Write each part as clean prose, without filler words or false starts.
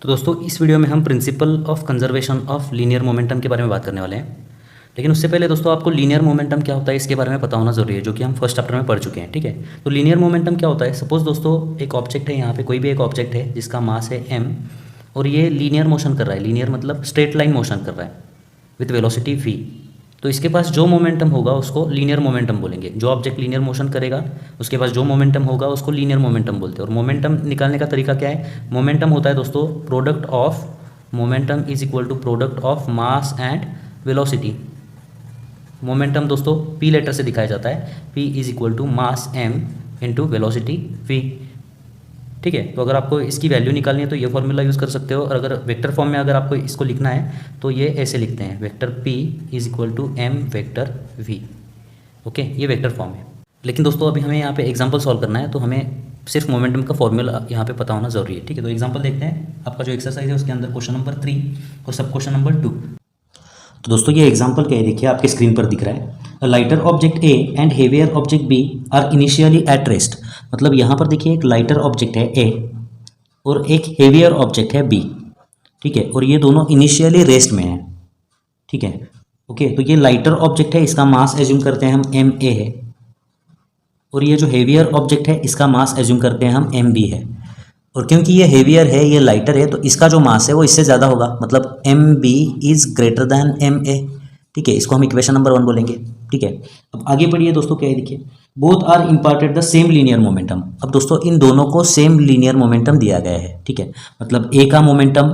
तो दोस्तों इस वीडियो में हम principle of conservation of linear momentum के बारे में बात करने वाले हैं। लेकिन उससे पहले दोस्तों आपको लीनियर मोमेंटम क्या होता है इसके बारे में पता होना जरूरी है, जो कि हम फर्स्ट चैप्टर में पढ़ चुके हैं। ठीक है, तो लीनियर मोमेंटम क्या होता है। सपोज दोस्तों एक ऑब्जेक्ट है, यहाँ पे कोई भी एक ऑब्जेक्ट है जिसका मास है m और ये लीनियर मोशन कर रहा है। लीनियर मतलब स्ट्रेट लाइन मोशन कर रहा है विथ वेलोसिटी v। तो इसके पास जो मोमेंटम होगा उसको लीनियर मोमेंटम बोलेंगे। जो ऑब्जेक्ट लीनियर मोशन करेगा उसके पास जो मोमेंटम होगा उसको लीनियर मोमेंटम बोलते हैं। और मोमेंटम निकालने का तरीका क्या है। मोमेंटम होता है दोस्तों product of momentum is equal to product of mass and velocity. Momentum दोस्तों p लेटर से दिखाया जाता है, p is equal to mass m into velocity v। ठीक है, तो अगर आपको इसकी वैल्यू निकालनी है तो ये फॉर्मूला यूज़ कर सकते हो। और अगर वेक्टर फॉर्म में अगर आपको इसको लिखना है तो ये ऐसे लिखते हैं, vector p is equal to m vector v। Okay, ये वेक्टर फॉर्म है। लेकिन दोस्तों अभी हमें यहाँ पे एग्जांपल सॉल्व करना है, तो हमें सिर्फ मोमेंटम का फॉर्मूला यहाँ पे पता होना जरूरी है। ठीक है, तो एग्जांपल देखते हैं। आपका जो एक्सरसाइज है उसके अंदर क्वेश्चन नंबर 3 और सब क्वेश्चन नंबर 2। तो दोस्तों ये एग्जांपल क्या है, देखिए आपके स्क्रीन पर दिख रहा है। A lighter object A and heavier object B are initially at rest. मतलब यहाँ पर देखिए एक लाइटर ऑब्जेक्ट है ए और एक हेवियर ऑब्जेक्ट है बी। ठीक है, और ये दोनों इनिशियली रेस्ट में है। ठीक है, ओके, तो ये लाइटर ऑब्जेक्ट है, इसका मास एज्यूम करते हैं हम एम ए है। और ये जो हेवियर ऑब्जेक्ट है इसका मास एज्यूम करते हैं हम एम बी है। और क्योंकि ये हेवियर है, ये लाइटर है, तो इसका जो मास है वो इससे ज़्यादा होगा, मतलब M B is greater than M A. ठीक है, इसको हम इक्वेशन नंबर 1 बोलेंगे। ठीक है, अब आगे बढ़िए दोस्तों, क्या है देखिए, both are imparted the same linear momentum. अब दोस्तों इन दोनों को सेम लीनियर मोमेंटम दिया गया है। ठीक है, मतलब ए का मोमेंटम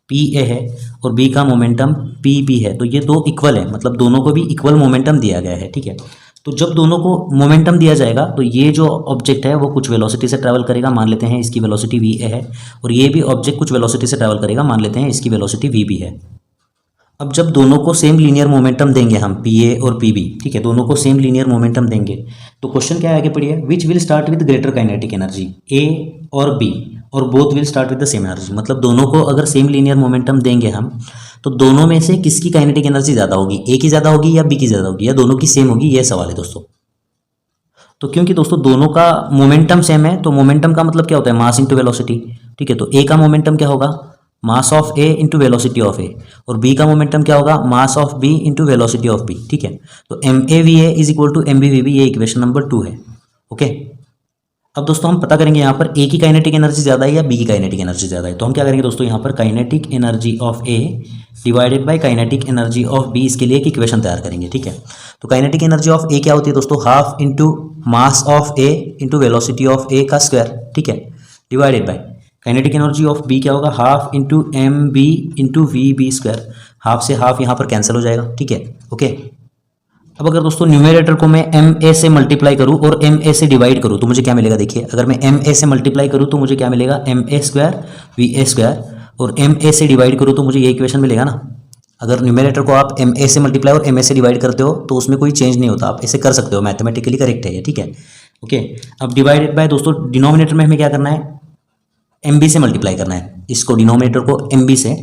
पी ए है और बी का मोमेंटम पी बी है, तो ये दो इक्वल है, मतलब दोनों को भी इक्वल मोमेंटम दिया गया है। ठीक है, तो जब दोनों को मोमेंटम दिया जाएगा तो ये जो ऑब्जेक्ट है वो कुछ वेलोसिटी से ट्रैवल करेगा, मान लेते हैं इसकी वेलोसिटी वी ए है, और ये भी ऑब्जेक्ट कुछ वेलोसिटी से ट्रैवल करेगा, मान लेते हैं इसकी वेलोसिटी वी बी है। अब जब दोनों को सेम लीनियर मोमेंटम देंगे हम पी ए और पी बी, ठीक है, दोनों को सेम लीनियर मोमेंटम देंगे, तो क्वेश्चन क्या है आगे पढ़िए, which will start with greater kinetic energy, A और बी, और both will start with the same energy. मतलब दोनों को अगर सेम लीनियर मोमेंटम देंगे हम तो दोनों में से किसकी काइनेटिक एनर्जी ज़्यादा होगी, ए की ज़्यादा होगी या बी की ज़्यादा होगी, या दोनों की सेम होगी, ये सवाल है दोस्तों। तो क्योंकि दोस्तों दोनों का मोमेंटम सेम है, तो मोमेंटम का मतलब क्या होता है, मास इंटू वेलोसिटी। ठीक है, तो ए का मोमेंटम क्या होगा, mass of A into velocity of A, और बी का मोमेंटम क्या होगा, mass of B into velocity of B. ठीक है, तो M A V A is equal to M B V B, ये इक्वेशन नंबर 2 है। ओके, अब दोस्तों हम पता करेंगे यहाँ पर ए की काइनेटिक एनर्जी ज़्यादा है या बी की काइनेटिक एनर्जी ज़्यादा है। तो हम क्या करेंगे दोस्तों, यहाँ पर kinetic energy of A divided by kinetic energy of B, इसके लिए एक इक्वेशन तैयार करेंगे। ठीक है, तो काइनेटिक एनर्जी ऑफ ए क्या होती है दोस्तों, half into mass of A into velocity of A का स्क्वायर। ठीक है, divided by kinetic energy of B क्या होगा, half into M B into V B square. Half से हाफ यहाँ पर कैंसिल हो जाएगा। ठीक है, ओके। अब अगर दोस्तों न्यूमरेटर को मैं एम ए से मल्टीप्लाई करूँ और एम ए से डिवाइड करूँ तो मुझे क्या मिलेगा, देखिए अगर मैं एम ए से मल्टीप्लाई करूँ तो मुझे क्या मिलेगा, M A square V A square, और एम ए से डिवाइड करूँ तो मुझे ये इक्वेशन मिलेगा ना। अगर न्यूमरेटर को आप एम ए से मल्टीप्लाई और एम ए से डिवाइड करते हो तो उसमें कोई चेंज नहीं होता, आप ऐसे कर सकते हो, मैथमेटिकली करेक्ट है ये। ठीक है, ओके। अब डिवाइडेड बाय दोस्तों डिनोमिनेटर में हमें क्या करना है, एम बी से मल्टीप्लाई करना है, इसको डिनोमिनेटर को एम बी से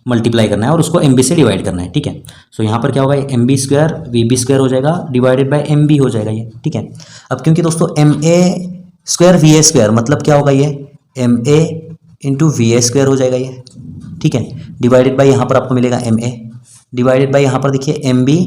मल्टीप्लाई करना है और उसको एम बी से डिवाइड करना है। ठीक है, सो यहाँ पर क्या होगा, M B square V B square हो जाएगा डिवाइडेड बाय एम बी हो जाएगा ये। ठीक है, अब क्योंकि दोस्तों M A square V A square मतलब क्या होगा, ये M A into V A square हो जाएगा ये। ठीक है, डिवाइडेड बाय यहाँ पर आपको मिलेगा एम ए, डिवाइडेड बाय यहाँ पर देखिए एम बी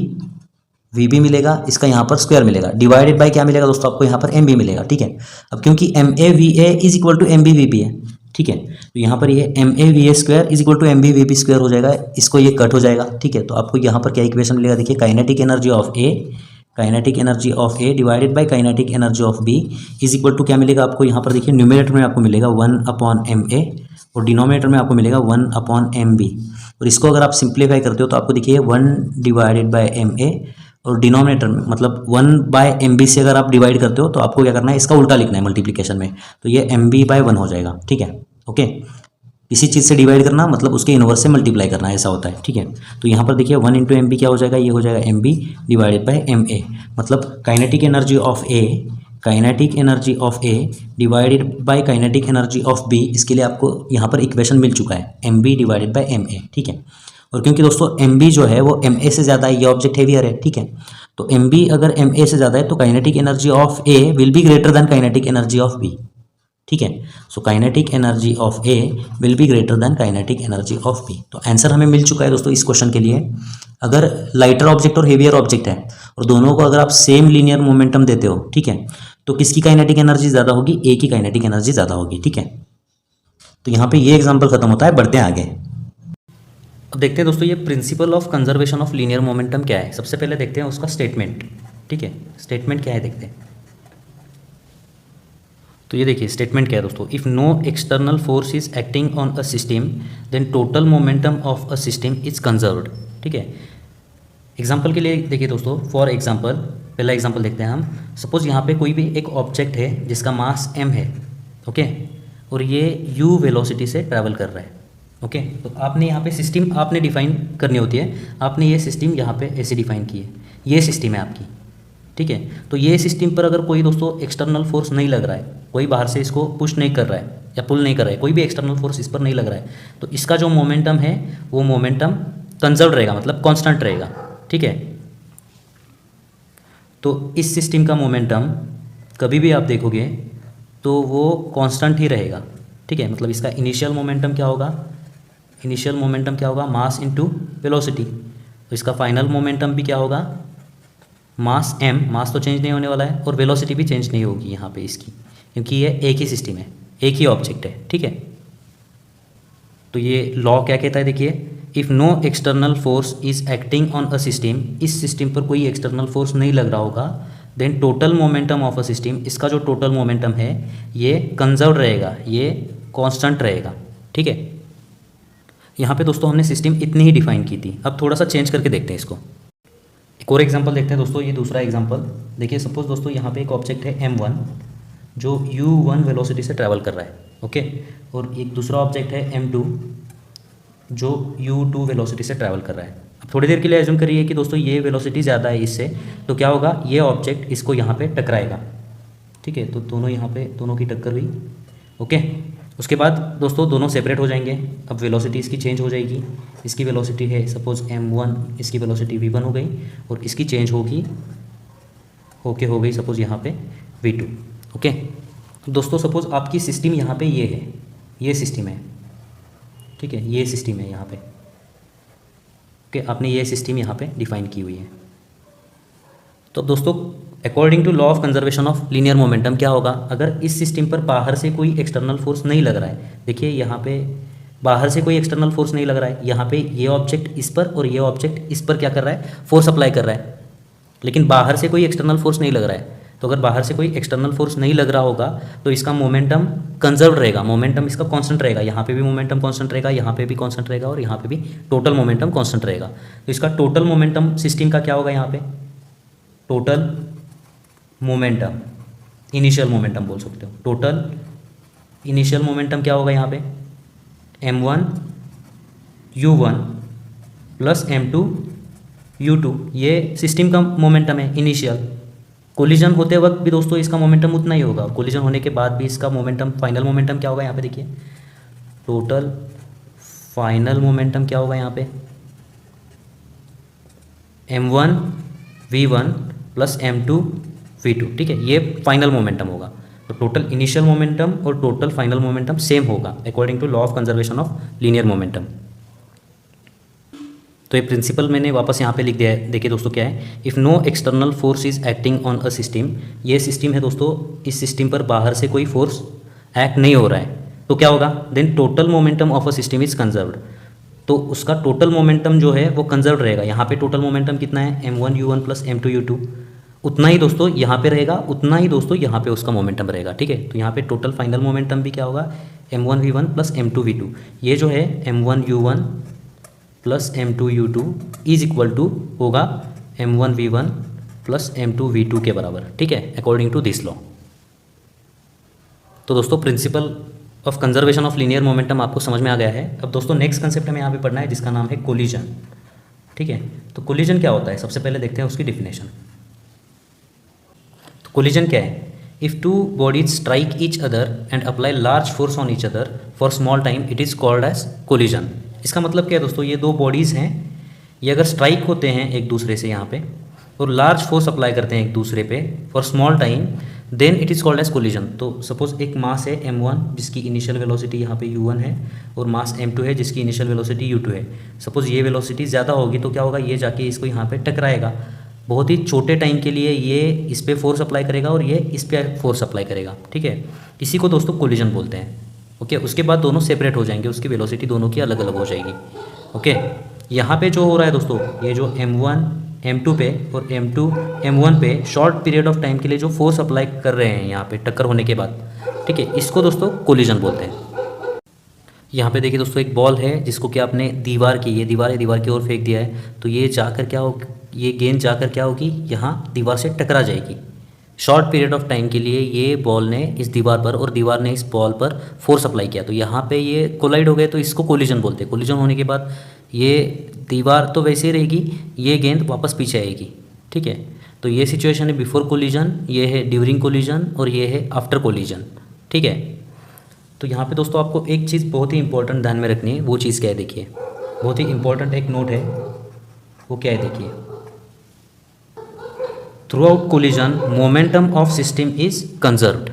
वी बी मिलेगा, इसका यहाँ पर स्क्वायर मिलेगा, डिवाइडेड बाय क्या मिलेगा दोस्तों, आपको यहाँ पर एम बी मिलेगा। ठीक है, अब क्योंकि M A V A is equal to M B V B है, ठीक है, तो यहाँ पर ये M A V A square is equal to M B V B square हो जाएगा, इसको ये कट हो जाएगा। ठीक है, तो आपको यहाँ पर क्या इक्वेशन मिलेगा, देखिए kinetic energy of A, kinetic energy of A divided by kinetic energy of B is equal to क्या मिलेगा आपको, यहाँ पर देखिए न्यूमरेटर में आपको मिलेगा 1/ma और डिनोमिनेटर में आपको मिलेगा 1/mb। और इसको अगर आप सिंप्लीफाई करते हो तो आपको देखिए 1 डिवाइडेड बाय ma, और डिनोमिनेटर में मतलब 1/mb से अगर आप डिवाइड करते हो तो आपको क्या करना है, इसका उल्टा लिखना है मल्टीप्लिकेशन में, तो ये mb/1 हो जाएगा। ठीक है, ओके। किसी चीज़ से डिवाइड करना मतलब उसके इनवर्स से मल्टीप्लाई करना, ऐसा होता है। ठीक है, तो यहाँ पर देखिए 1 इंटू एम बी क्या हो जाएगा, ये हो जाएगा M B divided by M A, मतलब kinetic energy of A, kinetic energy of A divided by kinetic energy of B, इसके लिए आपको यहाँ पर इक्वेशन मिल चुका है, M B divided by M A. ठीक है, और क्योंकि दोस्तों एम बी जो है वो एम ए से ज़्यादा है, ये ऑब्जेक्ट हेवियर है। ठीक है, तो एम बी अगर एम ए से ज़्यादा है तो kinetic energy of A will be greater than kinetic energy of B. ठीक है। So kinetic energy of A will be greater than kinetic energy of B. तो आंसर हमें मिल चुका है दोस्तों इस क्वेश्चन के लिए। अगर लाइटर ऑब्जेक्ट और हेवियर ऑब्जेक्ट है और दोनों को अगर आप सेम लीनियर मोमेंटम देते हो, ठीक है, तो किसकी काइनेटिक एनर्जी ज़्यादा होगी? ए की काइनेटिक एनर्जी ज़्यादा होगी, ठीक है। तो यहाँ पे ये एग्जाम्पल खत्म होता है, बढ़ते हैं आगे। अब देखते हैं दोस्तों ये principle of conservation of linear momentum क्या है। सबसे पहले देखते हैं उसका स्टेटमेंट, ठीक है। स्टेटमेंट क्या है देखते हैं। तो ये देखिए स्टेटमेंट क्या है दोस्तों, if no external force is acting on a system then total momentum of a system is conserved, ठीक है। एग्जाम्पल के लिए देखिए दोस्तों, फॉर एग्जाम्पल पहला एग्जाम्पल देखते हैं हम। सपोज यहाँ पे कोई भी एक ऑब्जेक्ट है जिसका मास m है, ओके, और ये u वेलोसिटी से ट्रैवल कर रहा है, ओके। तो आपने यहाँ पे सिस्टम आपने डिफाइन करनी होती है। आपने ये सिस्टम यहाँ पे ऐसे डिफाइन की है, ये सिस्टम है आपकी, ठीक है। तो ये सिस्टम पर अगर कोई दोस्तों एक्सटर्नल फोर्स नहीं लग रहा है, कोई बाहर से इसको पुश नहीं कर रहा है या पुल नहीं कर रहा है, कोई भी एक्सटर्नल फोर्स इस पर नहीं लग रहा है, तो इसका जो मोमेंटम है वो मोमेंटम कंजर्व रहेगा, मतलब कांस्टेंट रहेगा, ठीक है। तो इस सिस्टम का मोमेंटम कभी भी आप देखोगे तो वो कांस्टेंट ही रहेगा, ठीक है। मतलब इसका इनिशियल मोमेंटम क्या होगा? इनिशियल मोमेंटम क्या होगा? Mass into velocity. तो इसका फाइनल मोमेंटम भी क्या होगा? मास m, मास तो चेंज नहीं होने वाला है और वेलोसिटी भी चेंज नहीं होगी यहाँ पे इसकी, क्योंकि ये एक ही सिस्टम है, एक ही ऑब्जेक्ट है, ठीक है। तो ये लॉ क्या कहता है देखिए, if no external force is acting on a system, इस सिस्टम पर कोई एक्सटर्नल फोर्स नहीं लग रहा होगा, then total momentum of a system, इसका जो टोटल मोमेंटम है ये कंजर्व रहेगा, ये कांस्टेंट रहेगा, ठीक है। यहाँ पे दोस्तों हमने सिस्टम इतनी ही डिफाइन की थी। अब थोड़ा सा चेंज करके देखते हैं इसको। एक और एग्जांपल देखते हैं दोस्तों, ये दूसरा एग्जांपल देखिए। सपोज दोस्तों यहाँ पे एक ऑब्जेक्ट है m1 जो u1 वेलोसिटी से ट्रैवल कर रहा है, ओके, और एक दूसरा ऑब्जेक्ट है m2 जो u2 वेलोसिटी से ट्रैवल कर रहा है। अब थोड़ी देर के लिए एज्यूम करिए कि दोस्तों ये वेलोसिटी ज़्यादा है इससे, तो क्या होगा? ये ऑब्जेक्ट इसको यहाँ पे टकराएगा, ठीक है। तो दोनों यहाँ पे दोनों की टक्कर हुई, ओके। उसके बाद दोस्तों दोनों सेपरेट हो जाएंगे। अब वेलोसिटी इसकी चेंज हो जाएगी। इसकी वेलोसिटी है सपोज m1, इसकी वेलोसिटी v1 हो गई और इसकी चेंज होगी ओके हो गई सपोज यहाँ पे v2, ओके। दोस्तों सपोज आपकी सिस्टम यहाँ पे ये है, ये सिस्टम है, ठीक है, ये सिस्टम है यहाँ पे, ओके। आपने ये सिस्टम यहाँ पे डिफाइन की हुई है। तो दोस्तों according to law of conservation of linear momentum क्या होगा? अगर इस सिस्टम पर बाहर से कोई एक्सटर्नल फोर्स नहीं लग रहा है, देखिए यहाँ पे बाहर से कोई एक्सटर्नल फोर्स नहीं लग रहा है, यहाँ पे ये ऑब्जेक्ट इस पर और ये ऑब्जेक्ट इस पर क्या कर रहा है? फोर्स अप्लाई कर रहा है, लेकिन बाहर से कोई एक्सटर्नल फोर्स नहीं लग रहा है। तो अगर बाहर से कोई एक्सटर्नल फोर्स नहीं लग रहा होगा तो इसका मोमेंटम कंजर्व रहेगा, मोमेंटम इसका कांस्टेंट रहेगा। यहाँ पे भी मोमेंटम कांस्टेंट रहेगा, यहाँ पे भी कांस्टेंट रहेगा और यहाँ पे भी टोटल मोमेंटम कांस्टेंट रहेगा। तो इसका टोटल मोमेंटम सिस्टम का क्या होगा? यहाँ पे टोटल मोमेंटम, इनिशियल मोमेंटम बोल सकते हो। टोटल इनिशियल मोमेंटम क्या होगा यहाँ पे? m1 u1 plus m2 u2, ये सिस्टम का मोमेंटम है इनिशियल। कोलिजन होते वक्त भी दोस्तों इसका मोमेंटम उतना ही होगा, कोलिजन होने के बाद भी इसका मोमेंटम, फाइनल मोमेंटम क्या होगा यहाँ पे देखिए, टोटल फाइनल मोमेंटम क्या होगा यहाँ पे? m1 v1 plus m2 v2, ठीक है, ये फाइनल मोमेंटम होगा। तो टोटल इनिशियल मोमेंटम और टोटल फाइनल मोमेंटम सेम होगा according to law of conservation of linear momentum. तो ये प्रिंसिपल मैंने वापस यहाँ पे लिख दिया है। देखिए दोस्तों क्या है, if no external force is acting on a system, ये सिस्टम है दोस्तों, इस सिस्टम पर बाहर से कोई फोर्स एक्ट नहीं हो रहा है, तो क्या होगा? Then total momentum of a system is conserved, तो उसका टोटल मोमेंटम जो है वो कंजर्व रहेगा। यहाँ पे टोटल मोमेंटम कितना है? m1 u1 plus m2 u2, उतना ही दोस्तों यहाँ पे रहेगा, उतना ही दोस्तों यहाँ पे उसका मोमेंटम रहेगा, ठीक है। तो यहाँ पे टोटल फाइनल मोमेंटम भी क्या होगा? m1 v1 plus m2 v2, ये जो है m1 u1 plus m2 u2 is equal to होगा m1 v1 plus m2 v2 के बराबर, ठीक है, अकॉर्डिंग टू दिस लॉ। तो दोस्तों principle of conservation of linear momentum आपको समझ में आ गया है। अब दोस्तों नेक्स्ट कंसेप्ट हमें यहाँ पे पढ़ना है जिसका नाम है कोलिजन, ठीक है। तो कोलिजन क्या होता है? सबसे पहले देखते हैं उसकी डिफिनेशन। तो कोलिजन क्या है? If two bodies strike each other and apply large force on each other for small time, it is called as collision. इसका मतलब क्या है दोस्तों? ये दो बॉडीज़ हैं, ये अगर स्ट्राइक होते हैं एक दूसरे से यहाँ पे और लार्ज फोर्स अप्लाई करते हैं एक दूसरे पे for small time, then it is called as collision. तो सपोज एक मास है m1 जिसकी इनिशियल वेलोसिटी यहाँ पे u1 है, और मास m2 है जिसकी इनिशियल वेलोसिटी u2 है। सपोज ये वेलोसिटी ज़्यादा होगी तो क्या होगा, ये जाके इसको यहाँ पे टकराएगा। बहुत ही छोटे टाइम के लिए ये इस पर फोर्स अप्लाई करेगा और ये इस पर फोर्स अप्लाई करेगा, ठीक है। इसी को दोस्तों कोलिजन बोलते हैं। ओके, उसके बाद दोनों सेपरेट हो जाएंगे, उसकी वेलोसिटी दोनों की अलग अलग हो जाएगी। ओके, यहाँ पे जो हो रहा है दोस्तों, ये जो m1 m2 पे और m2 m1 पे शॉर्ट पीरियड ऑफ टाइम के लिए जो फोर्स अप्लाई कर रहे हैं यहाँ पे टक्कर होने के बाद, ठीक है, इसको दोस्तों कोलिजन बोलते हैं। यहाँ पे देखिए दोस्तों, एक बॉल है जिसको कि आपने दीवार की, ये दीवार है, दीवार की ओर फेंक दिया है, तो ये जाकर क्या हो, ये गेंद जाकर क्या होगी, यहाँ दीवार से टकरा जाएगी। शॉर्ट पीरियड ऑफ टाइम के लिए ये बॉल ने इस दीवार पर और दीवार ने इस बॉल पर फोर्स अप्लाई किया, तो यहाँ पे ये कोलाइड हो गए, तो इसको कोलिजन बोलते हैं। कोलिजन होने के बाद ये दीवार तो वैसे ही रहेगी, ये गेंद वापस पीछे आएगी, ठीक है। तो ये सिचुएशन है बिफोर कोलिजन, ये है ड्यूरिंग कोलिजन और ये है आफ्टर कोलिजन, ठीक है। तो यहाँ पे दोस्तों आपको एक चीज़ बहुत ही इंपॉर्टेंट ध्यान में रखनी है, वो चीज़ क्या है देखिए, बहुत ही इंपॉर्टेंट एक नोट है, वो क्या है देखिए, through out collision momentum of system is conserved.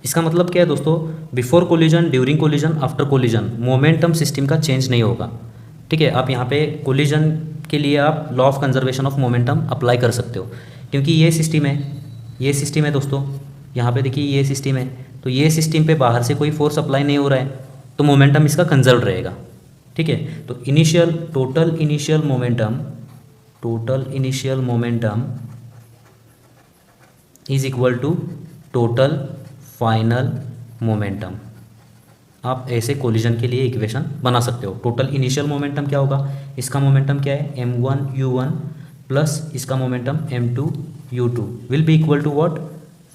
इसका मतलब क्या है दोस्तों, before collision, during collision, after collision momentum system का चेंज नहीं होगा, ठीक है। आप यहाँ पे कोलिजन के लिए आप law of conservation of momentum apply कर सकते हो, क्योंकि ये सिस्टम है, ये सिस्टम है दोस्तों, यहाँ पे देखिए ये सिस्टम है, तो ये सिस्टम पे बाहर से कोई फोर्स अप्लाई नहीं हो रहा है, तो मोमेंटम इसका कंजर्व रहेगा, ठीक है। तो initial total initial momentum is equal to total final momentum. आप ऐसे कोलिजन के लिए इक्वेशन बना सकते हो। टोटल इनिशियल मोमेंटम क्या होगा, इसका मोमेंटम क्या है m1 u1 प्लस इसका momentum m2 u2 will be equal to what,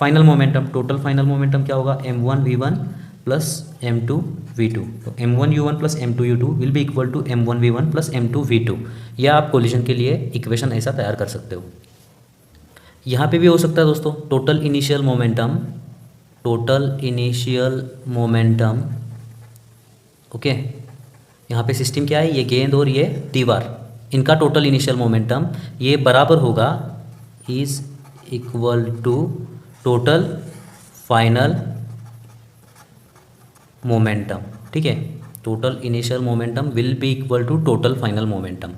final momentum. Total final momentum क्या होगा, m1 v1 plus m2 v2। तो m1 u1 plus m2 u2 will be equal to m1 v1 plus m2 v2। या आप collision के लिए equation ऐसा तैयार कर सकते हो। यहाँ पे भी हो सकता है दोस्तों, टोटल इनिशियल मोमेंटम, ओके। यहाँ पे सिस्टम क्या है, ये गेंद और ये दीवार, इनका टोटल इनिशियल मोमेंटम ये बराबर होगा, is equal to total final momentum, ठीक है। Total initial momentum will be equal to total final momentum.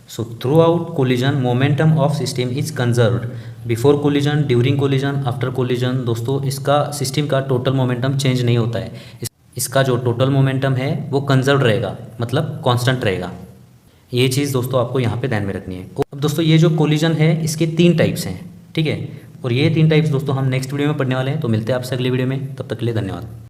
So throughout collision momentum of system is conserved before collision, during collision, after collision. दोस्तों इसका system का total momentum change नहीं होता है, इसका जो टोटल मोमेंटम है वो कंजर्व रहेगा, मतलब कांस्टेंट रहेगा। ये चीज़ दोस्तों आपको यहाँ पे ध्यान में रखनी है। अब दोस्तों ये जो कोलिजन है इसके 3 टाइप्स हैं, ठीक है, और ये 3 टाइप्स दोस्तों हम नेक्स्ट वीडियो में पढ़ने वाले हैं। तो मिलते हैं आपसे अगले वीडियो में, तब तक के लिए धन्यवाद।